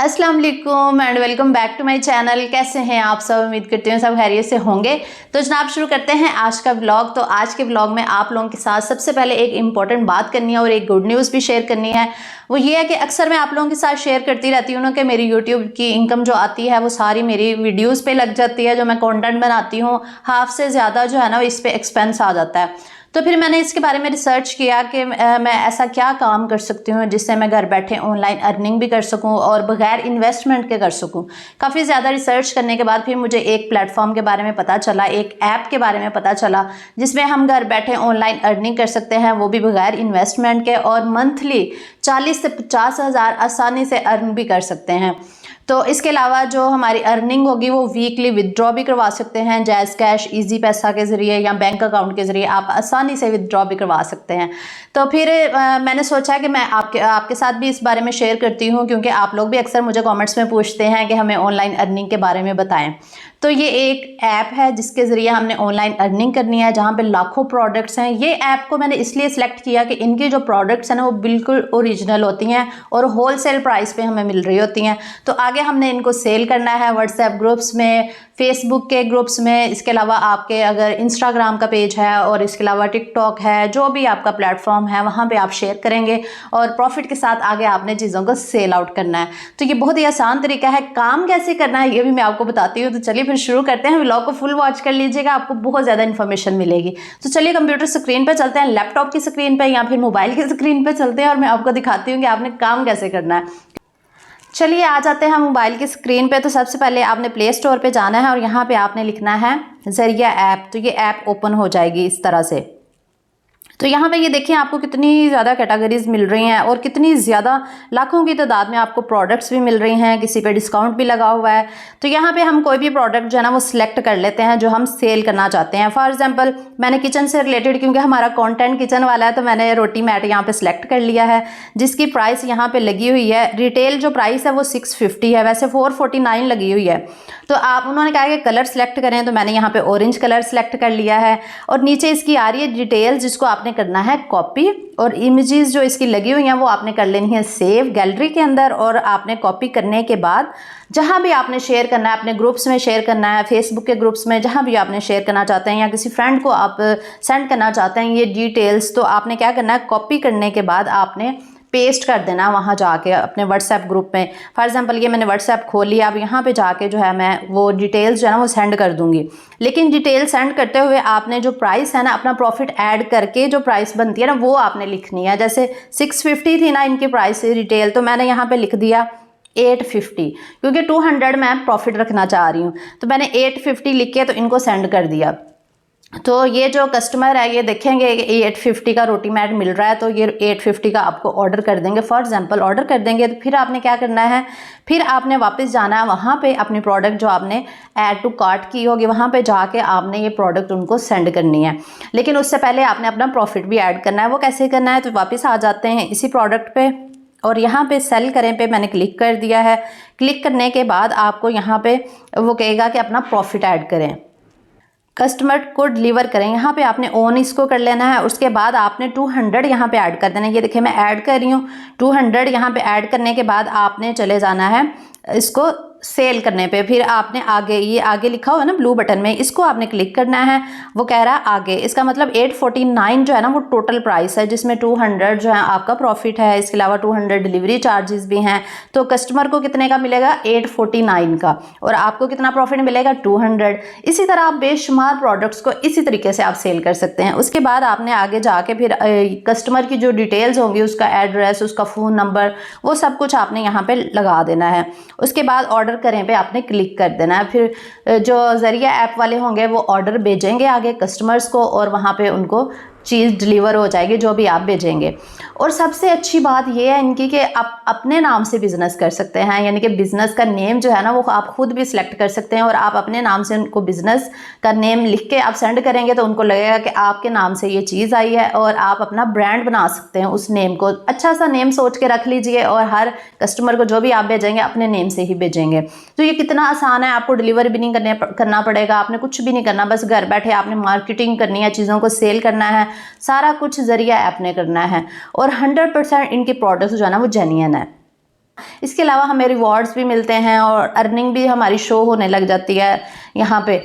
अस्सलाम वालेकुम and welcome back to my channel. कैसे हैं आप सब? उम्मीद करती हूँ सब खैरियत से होंगे। तो जनाब शुरू करते हैं आज का व्लॉग। तो आज के व्लॉग में आप लोगों के साथ सबसे पहले एक इम्पॉर्टेंट बात करनी है और एक गुड न्यूज़ भी शेयर करनी है। वो ये है कि अक्सर मैं आप लोगों के साथ शेयर करती रहती हूँ ना कि मेरी यूट्यूब की इनकम जो आती है वो सारी मेरी वीडियोज़ पे लग जाती है। जो मैं कॉन्टेंट बनाती हूँ हाफ से ज़्यादा जो है ना इस पर एक्सपेंस आ जाता है। तो फिर मैंने इसके बारे में रिसर्च किया कि मैं ऐसा क्या काम कर सकती हूँ जिससे मैं घर बैठे ऑनलाइन अर्निंग भी कर सकूँ और बगैर इन्वेस्टमेंट के कर सकूँ। काफ़ी ज़्यादा रिसर्च करने के बाद फिर मुझे एक प्लेटफॉर्म के बारे में पता चला, एक ऐप के बारे में पता चला जिसमें हम घर बैठे ऑनलाइन अर्निंग कर सकते हैं, वो भी बगैर इन्वेस्टमेंट के, और मंथली 40 से 50 हज़ार आसानी से अर्न भी कर सकते हैं। तो इसके अलावा जो हमारी अर्निंग होगी वो वीकली विदड्रॉ भी करवा सकते हैं, जैज़ कैश, इजी पैसा के ज़रिए या बैंक अकाउंट के ज़रिए आप आसानी से विदड्रॉ भी करवा सकते हैं। तो फिर मैंने सोचा कि मैं आपके साथ भी इस बारे में शेयर करती हूँ, क्योंकि आप लोग भी अक्सर मुझे कमेंट्स में पूछते हैं कि हमें ऑनलाइन अर्निंग के बारे में बताएं। तो ये एक ऐप है जिसके ज़रिए हमने ऑनलाइन अर्निंग करनी है, जहाँ पे लाखों प्रोडक्ट्स हैं। ये ऐप को मैंने इसलिए सिलेक्ट किया कि इनकी जो प्रोडक्ट्स हैं ना वो बिल्कुल ओरिजिनल होती हैं और होलसेल प्राइस पे हमें मिल रही होती हैं। तो आगे हमने इनको सेल करना है व्हाट्सएप ग्रुप्स में, फेसबुक के ग्रुप्स में, इसके अलावा आपके अगर इंस्टाग्राम का पेज है और इसके अलावा टिकटॉक है, जो भी आपका प्लेटफॉर्म है वहाँ पे आप शेयर करेंगे और प्रॉफिट के साथ आगे आपने चीज़ों को सेल आउट करना है। तो ये बहुत ही आसान तरीका है। काम कैसे करना है ये भी मैं आपको बताती हूँ। तो चलिए फिर शुरू करते हैं। व्लॉग को फुल वॉच कर लीजिएगा, आपको बहुत ज़्यादा इन्फॉर्मेशन मिलेगी। तो चलिए कंप्यूटर स्क्रीन पर चलते हैं, लैपटॉप की स्क्रीन पर या फिर मोबाइल की स्क्रीन पर चलते हैं और मैं आपको दिखाती हूँ कि आपने काम कैसे करना है। चलिए आ जाते हैं मोबाइल की स्क्रीन पे। तो सबसे पहले आपने प्ले स्टोर पे जाना है और यहाँ पे आपने लिखना है ज़रिया ऐप। तो ये ऐप ओपन हो जाएगी इस तरह से। तो यहाँ पे ये देखिए आपको कितनी ज़्यादा कैटेगरीज मिल रही हैं और कितनी ज़्यादा लाखों की तादाद में आपको प्रोडक्ट्स भी मिल रही हैं, किसी पे डिस्काउंट भी लगा हुआ है। तो यहाँ पे हम कोई भी प्रोडक्ट जो है ना वो सिलेक्ट कर लेते हैं जो हम सेल करना चाहते हैं। फॉर एग्जांपल मैंने किचन से रिलेटेड, क्योंकि हमारा कंटेंट किचन वाला है, तो मैंने रोटी मैट यहाँ पे सिलेक्ट कर लिया है, जिसकी प्राइस यहाँ पे लगी हुई है। रिटेल जो प्राइस है वो 650 है, वैसे 449 लगी हुई है। तो आप उन्होंने कहा कि कलर सेलेक्ट करें, तो मैंने यहाँ पे ऑरेंज कलर सेलेक्ट कर लिया है। और नीचे इसकी आ रही है डिटेल्स, जिसको आपने करना है कॉपी, और इमेजेस जो इसकी लगी हुई हैं वो आपने कर लेनी है सेव गैलरी के अंदर। और आपने कॉपी करने के बाद जहां भी आपने शेयर करना है, अपने ग्रुप्स में शेयर करना है, फेसबुक के ग्रुप्स में, जहां भी आपने शेयर करना चाहते हैं या किसी फ्रेंड को आप सेंड करना चाहते हैं ये डिटेल्स, तो आपने क्या करना है, कॉपी करने के बाद आपने पेस्ट कर देना वहाँ जाके अपने व्हाट्सएप ग्रुप में। फॉर एग्जांपल ये मैंने व्हाट्सएप खोल लिया, अब यहाँ पे जाके जो है मैं वो डिटेल्स जो है ना वो सेंड कर दूँगी। लेकिन डिटेल सेंड करते हुए आपने जो प्राइस है ना, अपना प्रॉफिट ऐड करके जो प्राइस बनती है ना वो आपने लिखनी है। जैसे 650 थी ना इनकी प्राइस रिटेल, तो मैंने यहाँ पर लिख दिया 850, क्योंकि 200 मैं प्रॉफिट रखना चाह रही हूँ। तो मैंने 850 लिख के तो इनको सेंड कर दिया। तो ये जो कस्टमर है ये देखेंगे कि 850 का रोटी मैट मिल रहा है, तो ये 850 का आपको ऑर्डर कर देंगे। फॉर एग्जांपल ऑर्डर कर देंगे तो फिर आपने क्या करना है, फिर आपने वापस जाना है वहाँ पे अपनी प्रोडक्ट जो आपने ऐड टू कार्ट की होगी वहाँ पे जाके आपने ये प्रोडक्ट उनको सेंड करनी है। लेकिन उससे पहले आपने अपना प्रॉफिट भी ऐड करना है। वो कैसे करना है, तो वापस आ जाते हैं इसी प्रोडक्ट पे और यहाँ पे सेल करें पे मैंने क्लिक कर दिया है। क्लिक करने के बाद आपको यहाँ पे वो कहेगा कि अपना प्रॉफिट ऐड करें, कस्टमर को डिलीवर करें। यहाँ पे आपने ऑन इसको कर लेना है। उसके बाद आपने 200 यहाँ पे ऐड कर देना है। ये देखिए मैं ऐड कर रही हूँ 200। यहाँ पे ऐड करने के बाद आपने चले जाना है इसको सेल करने पे। फिर आपने आगे, ये आगे लिखा हुआ है ना ब्लू बटन में, इसको आपने क्लिक करना है। वो कह रहा है आगे, इसका मतलब 849 जो है ना वो टोटल प्राइस है, जिसमें 200 जो है आपका प्रॉफिट है, इसके अलावा 200 डिलीवरी चार्जेस भी हैं। तो कस्टमर को कितने का मिलेगा, 849 का, और आपको कितना प्रॉफिट मिलेगा, 200। इसी तरह आप बेशुमार प्रोडक्ट्स को इसी तरीके से आप सेल कर सकते हैं। उसके बाद आपने आगे जाके फिर कस्टमर की जो डिटेल्स होंगी, उसका एड्रेस, उसका फ़ोन नंबर, वो सब कुछ आपने यहाँ पे लगा देना है। उसके बाद ऑर्डर करें पे आपने क्लिक कर देना है। फिर जो ज़रिया ऐप वाले होंगे वो ऑर्डर भेजेंगे आगे कस्टमर्स को और वहाँ पे उनको चीज़ डिलीवर हो जाएगी जो भी आप भेजेंगे। और सबसे अच्छी बात यह है इनकी कि आप अपने नाम से बिज़नेस कर सकते हैं, यानी कि बिज़नेस का नेम जो है ना वो आप खुद भी सिलेक्ट कर सकते हैं और आप अपने नाम से उनको बिज़नेस का नेम लिख के आप सेंड करेंगे तो उनको लगेगा कि आपके नाम से ये चीज़ आई है और आप अपना ब्रांड बना सकते हैं। उस नेम को अच्छा सा नेम सोच के रख लीजिए और हर कस्टमर को जो भी आप भेजेंगे अपने नेम से ही भेजेंगे। तो ये कितना आसान है, आपको डिलीवर भी नहीं करना पड़ेगा, आपने कुछ भी नहीं करना, बस घर बैठे आपने मार्केटिंग करनी है, चीज़ों को सेल करना है, सारा कुछ ज़रिया ऐप ने करना है। और 100% इनके प्रोडक्ट्स जो है ना वो जेन्युइन है। इसके अलावा हमें रिवॉर्ड्स भी मिलते हैं और अर्निंग भी हमारी शो होने लग जाती है यहाँ पे।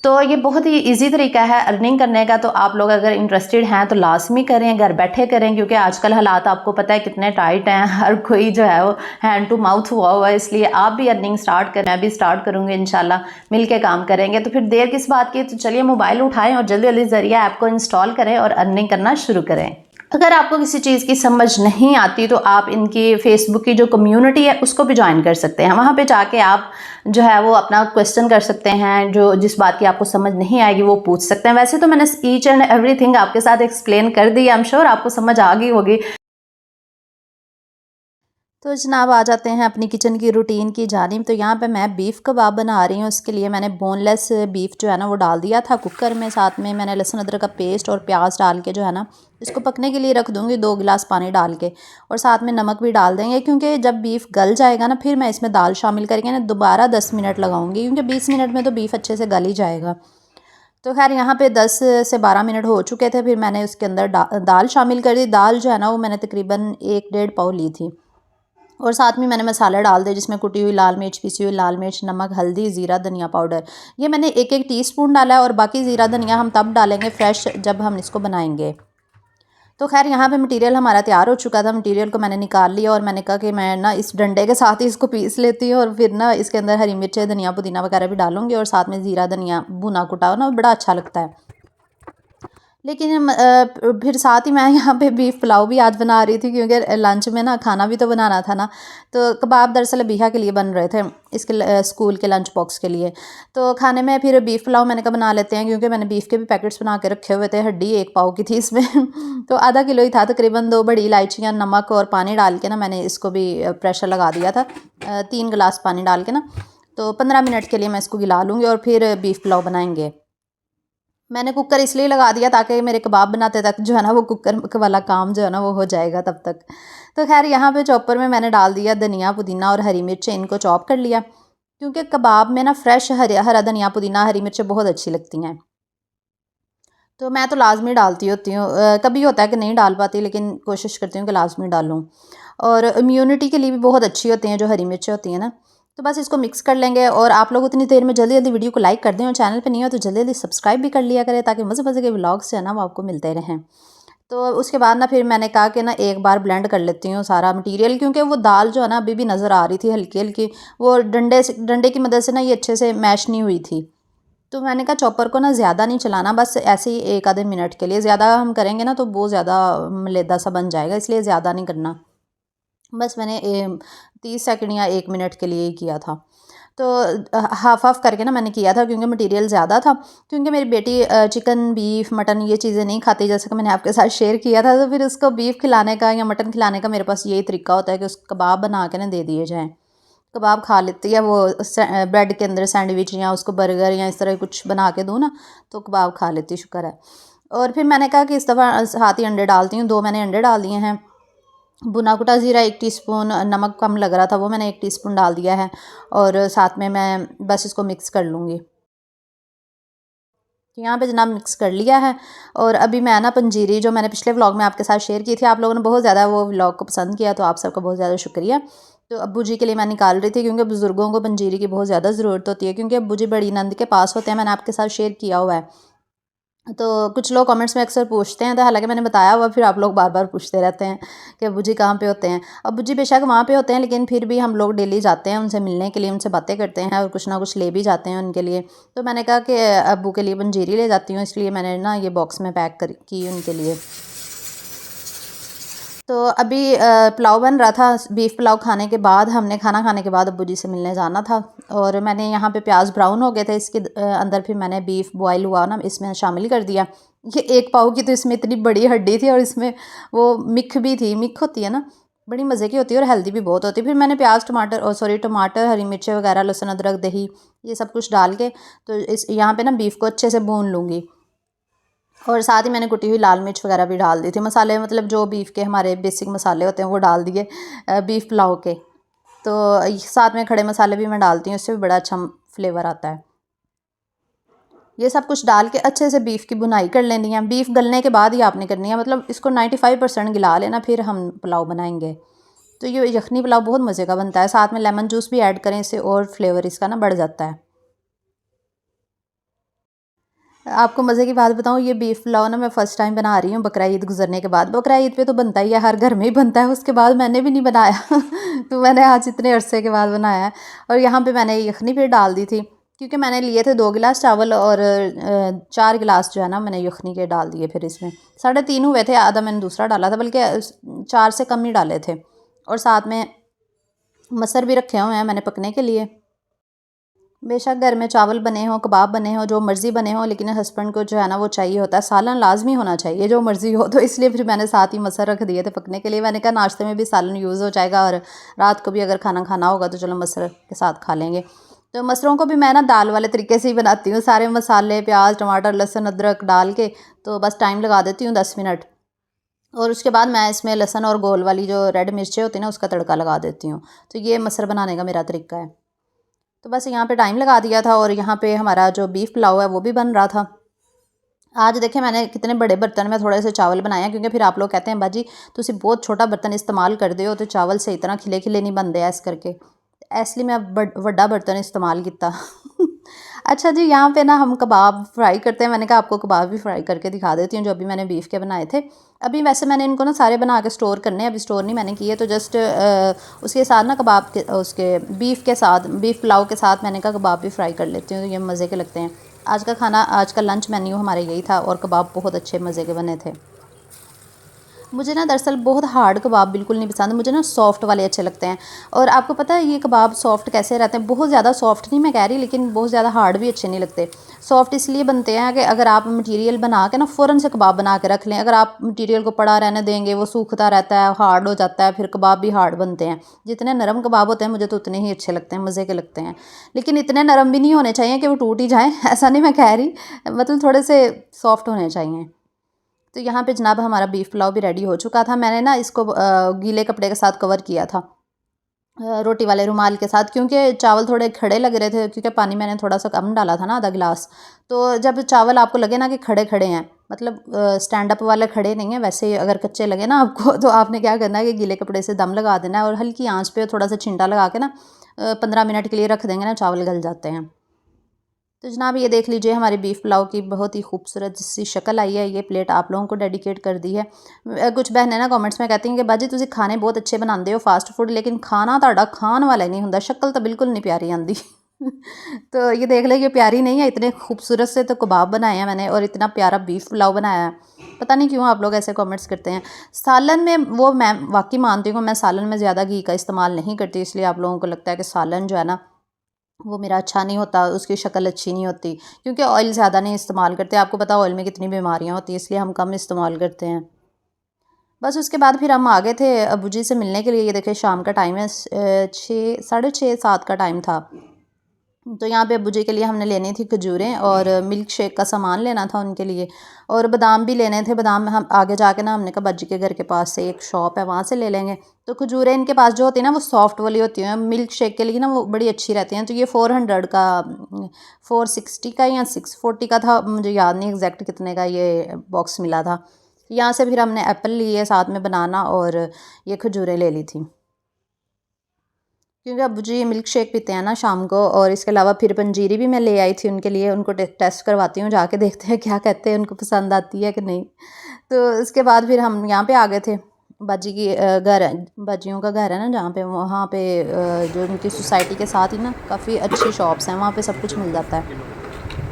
तो ये बहुत ही इजी तरीका है अर्निंग करने का। तो आप लोग अगर इंटरेस्टेड हैं तो लाजमी करें, घर बैठे करें, क्योंकि आजकल हालात आपको पता है कितने टाइट हैं, हर कोई जो है वो हैंड टू माउथ हुआ है। इसलिए आप भी अर्निंग स्टार्ट करें, मैं भी स्टार्ट करूँगी इंशाल्लाह, मिल के काम करेंगे। तो फिर देर किस बात की, तो चलिए मोबाइल उठाएँ और जल्दी जल्दी ज़रिया ऐप को इंस्टॉल करें और अर्निंग करना शुरू करें। अगर आपको किसी चीज़ की समझ नहीं आती तो आप इनकी फेसबुक की जो कम्युनिटी है उसको भी ज्वाइन कर सकते हैं। वहाँ पे जाके आप जो है वो अपना क्वेश्चन कर सकते हैं, जो जिस बात की आपको समझ नहीं आएगी वो पूछ सकते हैं। वैसे तो मैंने ईच एंड एवरीथिंग आपके साथ एक्सप्लेन कर दी, आई एम श्योर आपको समझ आ गई होगी। तो जनाब आ जाते हैं अपनी किचन की रूटीन की जानिब। तो यहाँ पे मैं बीफ़ कबाब बना रही हूँ। इसके लिए मैंने बोनलेस बीफ़ जो है ना वो डाल दिया था कुकर में। साथ में मैंने लहसुन अदरक का पेस्ट और प्याज डाल के जो है ना इसको पकने के लिए रख दूँगी 2 गिलास पानी डाल के, और साथ में नमक भी डाल देंगे, क्योंकि जब बीफ़ गल जाएगा ना फिर मैं इसमें दाल शामिल करके ना दोबारा 10 मिनट लगाऊंगी, क्योंकि 20 मिनट में तो बीफ़ अच्छे से गल ही जाएगा। तो खैर यहाँ पे 10 से 12 मिनट हो चुके थे। फिर मैंने उसके अंदर दाल शामिल कर दी। दाल जो है ना वो मैंने तकरीबन 1-1.5 पाव ली थी, और साथ में मैंने मसाले डाल दिए, जिसमें कुटी हुई लाल मिर्च, पिसी हुई लाल मिर्च, नमक, हल्दी, ज़ीरा, धनिया पाउडर। ये मैंने 1-1 टीस्पून डाला है, और बाकी ज़ीरा धनिया हम तब डालेंगे फ्रेश जब हम इसको बनाएंगे। तो खैर यहाँ पे मटेरियल हमारा तैयार हो चुका था। मटेरियल को मैंने निकाल लिया और मैंने कहा कि मैं ना इस डंडे के साथ ही इसको पीस लेती हूँ, और फिर ना इसके अंदर हरी मिर्चें, धनिया, पुदीना वगैरह भी डालूंगी, और साथ में ज़ीरा धनिया भुना कुटा ना बड़ा अच्छा लगता है। लेकिन फिर साथ ही मैं यहाँ पे बीफ़ पुलाव भी आज बना रही थी, क्योंकि लंच में ना खाना भी तो बनाना था ना। तो कबाब दरअसल अबीहा के लिए बन रहे थे, इसके स्कूल के लंच बॉक्स के लिए। तो खाने में फिर बीफ़ पुलाव मैंने कहा बना लेते हैं, क्योंकि मैंने बीफ़ के भी पैकेट्स बना के रखे हुए थे। हड्डी 1 पाव की थी इसमें तो आधा किलो ही था तकरीबन। 2 बड़ी इलायचियाँ, नमक और पानी डाल के ना मैंने इसको भी प्रेशर लगा दिया था, 3 गिलास पानी डाल के ना। तो 15 मिनट के लिए मैं इसको गिला लूँगी और फिर बीफ़ पुलाव बनाएंगे। मैंने कुकर इसलिए लगा दिया ताकि मेरे कबाब बनाते तक जो है ना वो कुकर वाला काम जो है ना वो हो जाएगा तब तक। तो खैर यहाँ पे चॉपर में मैंने डाल दिया धनिया, पुदीना और हरी मिर्चें, इनको चॉप कर लिया, क्योंकि कबाब में ना फ्रेश हरा धनिया, पुदीना, हरी मिर्चें बहुत अच्छी लगती हैं। तो मैं तो लाजमी डालती होती हूँ। कभी होता है कि नहीं डाल पाती, लेकिन कोशिश करती हूँ कि लाजमी डालूँ। और इम्यूनिटी के लिए भी बहुत अच्छी होती हैं जो हरी मिर्चें होती हैं ना। तो बस इसको मिक्स कर लेंगे, और आप लोग उतनी देर में जल्दी जल्दी वीडियो को लाइक कर दें, और चैनल पे नहीं हो तो जल्दी जल्दी सब्सक्राइब भी कर लिया करें, ताकि मज़े मज़े के व्लॉग्स जो है ना वो आपको मिलते रहें। तो उसके बाद ना फिर मैंने कहा कि ना एक बार ब्लेंड कर लेती हूँ सारा मटीरियल, क्योंकि वो दाल जो है ना अभी भी नज़र आ रही थी हल्की हल्की, वो डंडे की मदद से ना ये अच्छे से मैश नहीं हुई थी। तो मैंने कहा चॉपर को ना ज़्यादा नहीं चलाना, बस ऐसे ही 1 आधे मिनट के लिए। ज़्यादा हम करेंगे ना तो बहुत ज़्यादा मलेदा सा बन जाएगा, इसलिए ज़्यादा नहीं करना। बस मैंने 30 सेकंड या 1 मिनट के लिए ही किया था। तो हाफ़ हाफ़ करके ना मैंने किया था, क्योंकि मटेरियल ज़्यादा था। क्योंकि मेरी बेटी चिकन, बीफ, मटन ये चीज़ें नहीं खाती, जैसे कि मैंने आपके साथ शेयर किया था। तो फिर उसको बीफ खिलाने का या मटन खिलाने का मेरे पास यही तरीका होता है कि उसको कबाब बना के ना दे दिए जाएँ। कबाब खा लेती है वो, ब्रेड के अंदर सैंडविच या उसको बर्गर या इस तरह कुछ बना के दूँ ना तो कबाब खा लेती, शुक्र है। और फिर मैंने कहा कि इस दफ़ा साथ ही अंडे डालती हूँ। 2 मैंने अंडे डाल दिए हैं। भुना कुटा ज़ीरा 1 टीस्पून, नमक कम लग रहा था वो मैंने 1 टीस्पून डाल दिया है, और साथ में मैं बस इसको मिक्स कर लूँगी। तो यहाँ पे जनाब मिक्स कर लिया है। और अभी मैं ना पंजीरी जो मैंने पिछले व्लॉग में आपके साथ शेयर की थी, आप लोगों ने बहुत ज़्यादा वो व्लॉग को पसंद किया, तो आप सबका बहुत ज़्यादा शुक्रिया। तो अब्बू जी के लिए मैं निकाल रही थी, क्योंकि बुज़ुर्गों को पंजीरी की बहुत ज़्यादा ज़रूरत होती है, क्योंकि अब्बू जी बड़ी नंद के पास होते हैं, मैंने आपके साथ शेयर किया हुआ है। तो कुछ लोग कमेंट्स में अक्सर पूछते हैं, तो हालांकि मैंने बताया हुआ, फिर आप लोग बार बार पूछते रहते हैं कि अब्बू जी कहाँ पे होते हैं। अब्बू जी बेशक वहाँ पे होते हैं, लेकिन फिर भी हम लोग डेली जाते हैं उनसे मिलने के लिए, उनसे बातें करते हैं और कुछ ना कुछ ले भी जाते हैं उनके लिए। तो मैंने कहा कि अब्बू के लिए पंजीरी ले जाती हूँ, इसलिए मैंने ना ये बॉक्स में पैक की उनके लिए। तो अभी पुलाव बन रहा था। बीफ़ पुलाव खाने के बाद, हमने खाना खाने के बाद अब्बू जी से मिलने जाना था, और मैंने यहाँ पे प्याज ब्राउन हो गए थे इसके अंदर, फिर मैंने बीफ़ बॉयल हुआ ना इसमें शामिल कर दिया। ये 1 पाव की तो इसमें इतनी बड़ी हड्डी थी, और इसमें वो मिख भी थी। मिख होती है ना, बड़ी मज़े की होती है और हेल्दी भी बहुत होती है। फिर मैंने प्याज, टमाटर, हरी मिर्चें वगैरह, लहसुन अदरक, दही, ये सब कुछ डाल के तो इस यहाँ पे ना बीफ़ को अच्छे से भून लूँगी। और साथ ही मैंने कुटी हुई लाल मिर्च वगैरह भी डाल दी थी। मसाले मतलब जो बीफ़ के हमारे बेसिक मसाले होते हैं वो डाल दिए बीफ़ पुलाव के। तो साथ में खड़े मसाले भी मैं डालती हूँ, इससे भी बड़ा अच्छा फ्लेवर आता है। ये सब कुछ डाल के अच्छे से बीफ़ की भुनाई कर लेनी है। बीफ़ गलने के बाद ही आपने करनी है, मतलब इसको 95% गला लेना, फिर हम पुलाव बनाएंगे। तो ये यखनी पुलाव बहुत मज़े का बनता है। साथ में लेमन जूस भी ऐड करें इससे और फ्लेवर इसका ना बढ़ जाता है। आपको मज़े की बात बताऊँ, ये बीफ पुलाव ना मैं फ़र्स्ट टाइम बना रही हूँ बकरा ईद गुजरने के बाद। बकरा ईद पे तो बनता ही है, हर घर में ही बनता है, उसके बाद मैंने भी नहीं बनाया तो मैंने आज इतने अरसे के बाद बनाया है। और यहाँ पे मैंने यखनी फिर डाल दी थी, क्योंकि मैंने लिए थे 2 गिलास चावल और 4 गिलास जो है ना मैंने यखनी के डाल दिए। फिर इसमें 3.5 हुए थे, आधा मैंने दूसरा डाला था, बल्कि 4 से कम ही डाले थे। और साथ में मसर भी रखे हुए हैं मैंने पकने के लिए। बेशक घर में चावल बने हों, कबाब बने हों, जो मर्ज़ी बने हों, लेकिन हस्बैंड को जो है ना वो चाहिए होता है, सालन लाजमी होना चाहिए जो मर्ज़ी हो। तो इसलिए फिर मैंने साथ ही मसर रख दिए थे पकने के लिए। मैंने कहा नाश्ते में भी सालन यूज़ हो जाएगा और रात को भी अगर खाना खाना होगा तो चलो मसर के साथ खा लेंगे। तो मसरों को भी मैं ना दाल वाले तरीके से ही बनाती हूँ, सारे मसाले प्याज टमाटर लहसुन अदरक डाल के, तो बस टाइम लगा देती हूँ 10 मिनट। और उसके बाद मैं इसमें लहसुन और गोल वाली जो रेड मिर्चें होती हैं ना उसका तड़का लगा देती हूँ। तो ये मसर बनाने का मेरा तरीका है। तो बस यहाँ पे टाइम लगा दिया था और यहाँ पे हमारा जो बीफ पुलाव है वो भी बन रहा था। आज देखें मैंने कितने बड़े बर्तन में थोड़े से चावल बनाए हैं, क्योंकि फिर आप लोग कहते हैं बाजी तुसी बहुत छोटा बर्तन इस्तेमाल करते हो तो चावल सही तरह खिले खिले नहीं बनते इस करके, इसलिए मैं बड़ा बर्तन इस्तेमाल किया अच्छा जी, यहाँ पे ना हम कबाब फ्राई करते हैं। मैंने कहा आपको कबाब भी फ्राई करके दिखा देती हूँ जो अभी मैंने बीफ के बनाए थे। अभी वैसे मैंने इनको ना सारे बना के स्टोर करने हैं, अभी स्टोर नहीं मैंने किए। तो जस्ट उसके साथ ना कबाब के उसके बीफ के साथ बीफ पुलाव के साथ मैंने कहा कबाब भी फ्राई कर लेती हूँ, तो ये मज़े के लगते हैं। आज का खाना, आज का लंच मेन्यू हमारे यही था और कबाब बहुत अच्छे मज़े के बने थे। मुझे ना दरअसल बहुत हार्ड कबाब बिल्कुल नहीं पसंद, मुझे ना सॉफ़्ट वाले अच्छे लगते हैं। और आपको पता है ये कबाब सॉफ़्ट कैसे रहते हैं, बहुत ज़्यादा सॉफ़्ट नहीं मैं कह रही, लेकिन बहुत ज़्यादा हार्ड भी अच्छे नहीं लगते। सॉफ़्ट इसलिए बनते हैं कि अगर आप मटीरियल बना के ना फ़ौरन से कबाब बना के रख लें, अगर आप मटीरियल को पड़ा रहने देंगे वो सूखता रहता है, हार्ड हो जाता है, फिर कबाब भी हार्ड बनते हैं। जितने नरम कबाब होते हैं मुझे तो उतने ही अच्छे लगते हैं, मज़े के लगते हैं। लेकिन इतने नरम भी नहीं होने चाहिए कि वो टूट ही जाएँ ऐसा नहीं मैं कह रही, मतलब थोड़े से सॉफ़्ट होने चाहिए। तो यहाँ पे जनाब हमारा बीफ पुलाव भी रेडी हो चुका था। मैंने ना इसको गीले कपड़े के साथ कवर किया था, रोटी वाले रुमाल के साथ, क्योंकि चावल थोड़े खड़े लग रहे थे, क्योंकि पानी मैंने थोड़ा सा कम डाला था ना, आधा गिलास। तो जब चावल आपको लगे ना कि खड़े खड़े हैं, मतलब स्टैंड अप वाले खड़े नहीं है, वैसे ही अगर कच्चे लगे ना आपको तो आपने क्या करना है कि गीले कपड़े से दम लगा देना है और हल्की आंच पे थोड़ा सा छिंटा लगा के ना 15 मिनट के लिए रख देंगे ना, चावल गल जाते हैं। तो जनाब ये देख लीजिए हमारी बीफ पुलाव की बहुत ही खूबसूरत सी शक्ल आई है। ये प्लेट आप लोगों को डेडिकेट कर दी है। कुछ बहनें ना कमेंट्स में कहती हैं कि बाजी तुसी खाने बहुत अच्छे बनाते हो फास्ट फूड, लेकिन खाना ਤੁਹਾਡਾ खान वाला नहीं होंगे, शक्ल तो बिल्कुल नहीं प्यारी आती तो ये देख ले, ये प्यारी नहीं है, इतने खूबसूरत से तो कबाब बनाए हैं मैंने और इतना प्यारा बीफ पुलाव बनाया है। पता नहीं क्यों आप लोग ऐसे कमेंट्स करते हैं। सालन में वो मैं वाकई मानती हूँ, मैं सालन में ज़्यादा घी का इस्तेमाल नहीं करती, इसलिए आप लोगों को लगता है कि सालन जो है ना वो मेरा अच्छा नहीं होता, उसकी शक्ल अच्छी नहीं होती, क्योंकि ऑयल ज़्यादा नहीं इस्तेमाल करते। आपको पता ऑयल में कितनी बीमारियां होती हैं, इसलिए हम कम इस्तेमाल करते हैं। बस उसके बाद फिर हम आ गए थे अबू जी से मिलने के लिए। ये देखिए शाम का टाइम है, 6, 6:30, 7 का टाइम था। तो यहाँ पे अबू जी के लिए हमने लेनी थी खजूरें और मिल्क शेक का सामान लेना था उनके लिए, और बादाम भी लेने थे। बादाम हम आगे जाके ना हमने कहा बाजी के घर के पास से एक शॉप है, वहाँ से ले लेंगे। तो खजूरें इनके पास जो होती हैं ना वो सॉफ्ट वाली होती हैं, मिल्क शेक के लिए ना वो बड़ी अच्छी रहती हैं। तो ये 400 का 460 का या 640 का था, मुझे याद नहीं एग्जैक्ट कितने का ये बॉक्स मिला था। यहाँ से फिर हमने एप्पल लिए, साथ में बनाना और ये खजूरें ले ली थी, क्योंकि अबू जी मिल्क शेक पीते हैं ना शाम को। और इसके अलावा फिर पंजीरी भी मैं ले आई थी उनके लिए, उनको टेस्ट करवाती हूँ जाके, देखते हैं क्या कहते हैं, उनको पसंद आती है कि नहीं। तो उसके बाद फिर हम यहाँ पे आ गए थे, बाजी की घर है, बाजियों का घर है ना जहाँ पे, वहाँ पे जो उनकी सोसाइटी के साथ ही ना काफ़ी अच्छी शॉप्स हैं, वहाँ पे सब कुछ मिल जाता है।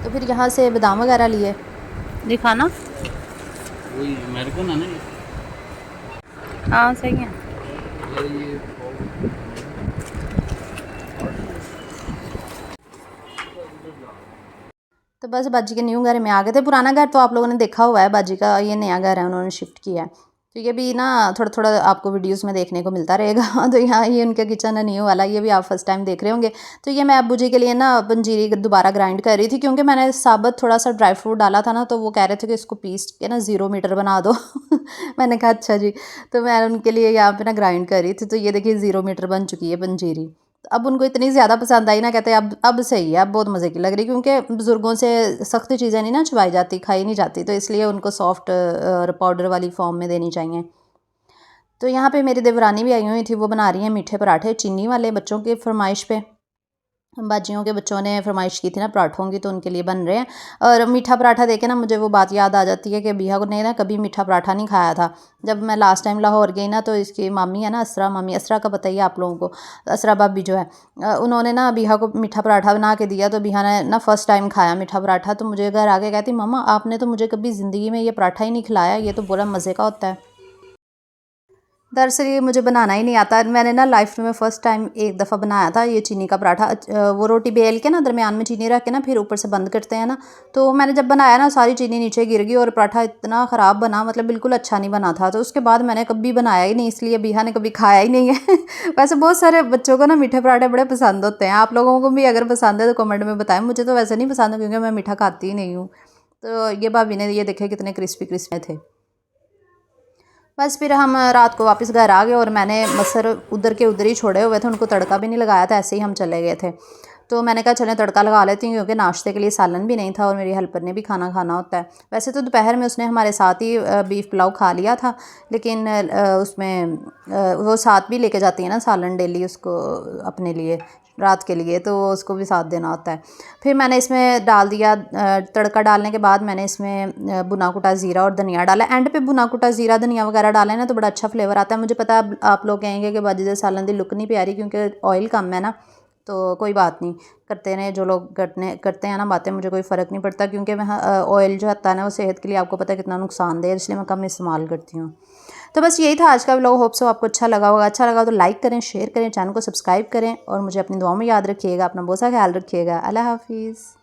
तो फिर यहाँ से बादाम वगैरह लिए, दिखाना हाँ सही है। तो बस बाजी के न्यू घर में आ गए थे। पुराना घर तो आप लोगों ने देखा हुआ है बाजी का, ये नया घर है उन्होंने शिफ्ट किया है। तो ये भी ना थोड़ा थोड़ा आपको वीडियोस में देखने को मिलता रहेगा तो यहाँ ये उनका किचन है न्यू वाला, ये भी आप फर्स्ट टाइम देख रहे होंगे। तो ये मैं अब्बू जी के लिए ना पंजीरी दोबारा ग्राइंड कर रही थी, क्योंकि मैंने साबुत थोड़ा सा ड्राई फ्रूट डाला था ना, तो वो कह रहे थे कि इसको पीस के ना 0 मीटर बना दो मैंने कहा अच्छा जी। तो मैं उनके लिए यहाँ पे ना ग्राइंड कर रही थी। तो ये देखिए 0 मीटर बन चुकी है पंजीरी। अब उनको इतनी ज़्यादा पसंद आई ना, कहते हैं अब सही है, अब बहुत मज़े की लग रही, क्योंकि बुज़ुर्गों से सख्त चीज़ें नहीं ना चबाई जाती, खाई नहीं जाती, तो इसलिए उनको सॉफ्ट और पाउडर वाली फॉर्म में देनी चाहिए। तो यहाँ पे मेरी देवरानी भी आई हुई थी, वो बना रही हैं मीठे पराठे चीनी वाले, बच्चों के फरमाइश पे। बाजियों के बच्चों ने फरमाइश की थी ना पराठों की, तो उनके लिए बन रहे हैं। और मीठा पराठा देखे ना मुझे वो बात याद आ जाती है कि बिहा ने ना कभी मीठा पराठा नहीं खाया था। जब मैं लास्ट टाइम लाहौर गई ना, तो इसकी मामी है ना असरा मामी, असरा का पता ही है आप लोगों को, असरा भाभी जो है, उन्होंने ना बिहा को मीठा पराठा बना के दिया। तो बिहा ने ना फर्स्ट टाइम खाया मीठा पराठा, तो मुझे घर आके कहती मम्मा आपने तो मुझे कभी ज़िंदगी में ये पराठा ही नहीं खिलाया, ये तो बड़ा मज़े का होता है। दरअसल ये मुझे बनाना ही नहीं आता। मैंने ना लाइफ में फ़र्स्ट टाइम एक दफ़ा बनाया था ये चीनी का पराठा। वो रोटी बेल के ना दरमियान में चीनी रख के ना फिर ऊपर से बंद करते हैं ना, तो मैंने जब बनाया ना सारी चीनी नीचे गिर गई और पराठा इतना ख़राब बना, मतलब बिल्कुल अच्छा नहीं बना था। तो उसके बाद मैंने कभी बनाया ही नहीं, इसलिए बिहा ने कभी खाया ही नहीं है। वैसे बहुत सारे बच्चों को ना मीठे पराठे बड़े पसंद होते हैं, आप लोगों को भी अगर पसंद है तो कमेंट में बताएं। मुझे तो वैसे नहीं पसंद क्योंकि मैं मीठा खाती ही नहीं हूँ। तो ये भाभी ने ये देखे कितने क्रिस्पी क्रिस्पी थे। बस फिर हम रात को वापस घर आ गए और मैंने मसर उधर के उधर ही छोड़े हुए थे, उनको तड़का भी नहीं लगाया था, ऐसे ही हम चले गए थे। तो मैंने कहा चलें तड़का लगा लेती हूँ, क्योंकि नाश्ते के लिए सालन भी नहीं था और मेरी हेल्पर ने भी खाना खाना होता है। वैसे तो दोपहर में उसने हमारे साथ ही बीफ पुलाव खा लिया था, लेकिन उसमें वो साथ भी लेके जाती है ना सालन डेली उसको अपने लिए रात के लिए, तो उसको भी साथ देना होता है। फिर मैंने इसमें डाल दिया, तड़का डालने के बाद मैंने इसमें भुना कुटा ज़ीरा और धनिया डाला। एंड पे भुना कुटा ज़ीरा धनिया वगैरह डालें ना तो बड़ा अच्छा फ्लेवर आता है। मुझे पता है आप लोग कहेंगे कि बाजी दे सालन दी लुक नहीं प्यारी, क्योंकि ऑयल कम है ना, तो कोई बात नहीं, करते हैं जो लोग करते हैं ना बातें, मुझे कोई फ़र्क नहीं पड़ता, क्योंकि मैं ऑयल जो होता है ना वो सेहत के लिए आपको पता है कितना नुकसानदेह है, इसलिए मैं कम इस्तेमाल करती हूँ। तो बस यही था आज का व्लॉग। होप सो आपको अच्छा लगा होगा। अच्छा लगा तो लाइक करें, शेयर करें, चैनल को सब्सक्राइब करें और मुझे अपनी दुआओं में याद रखिएगा। अपना बहुत सा ख्याल रखिएगा। अल्लाह हाफिज़।